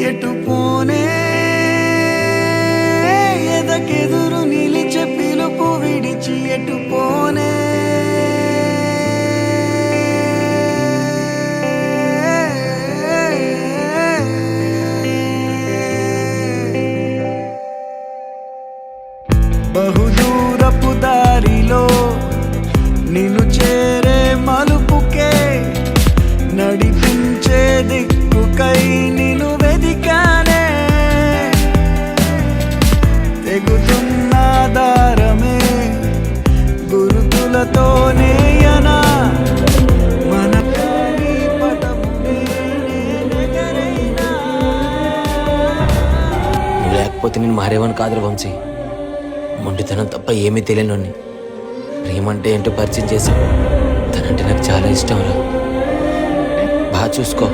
ఎటు పోనే ఎదకెదురు నిలిచే పిలుపు విడిచి ఎటు పోనే బహుదూరపు దారిలో నిన్ను చేరే మలుపుకే నడిపించే దిక్కుకై నిన్ను వెదికానే తెగుతున్న దారమే గురుతులతోనే యనా మన ప్రేమి పటమునే నేనెగరైనా. నువ్వు లేకపోతే నేను మారేవాని కాదురా వంశీ. మొండితనం తప్ప ఏమీ తెలియనోని ప్రేమంటే ఏంటో పరిచయం చేశావు. తనంటే నాకు చాలా ఇష్టం రా. బాగా చూసుకో.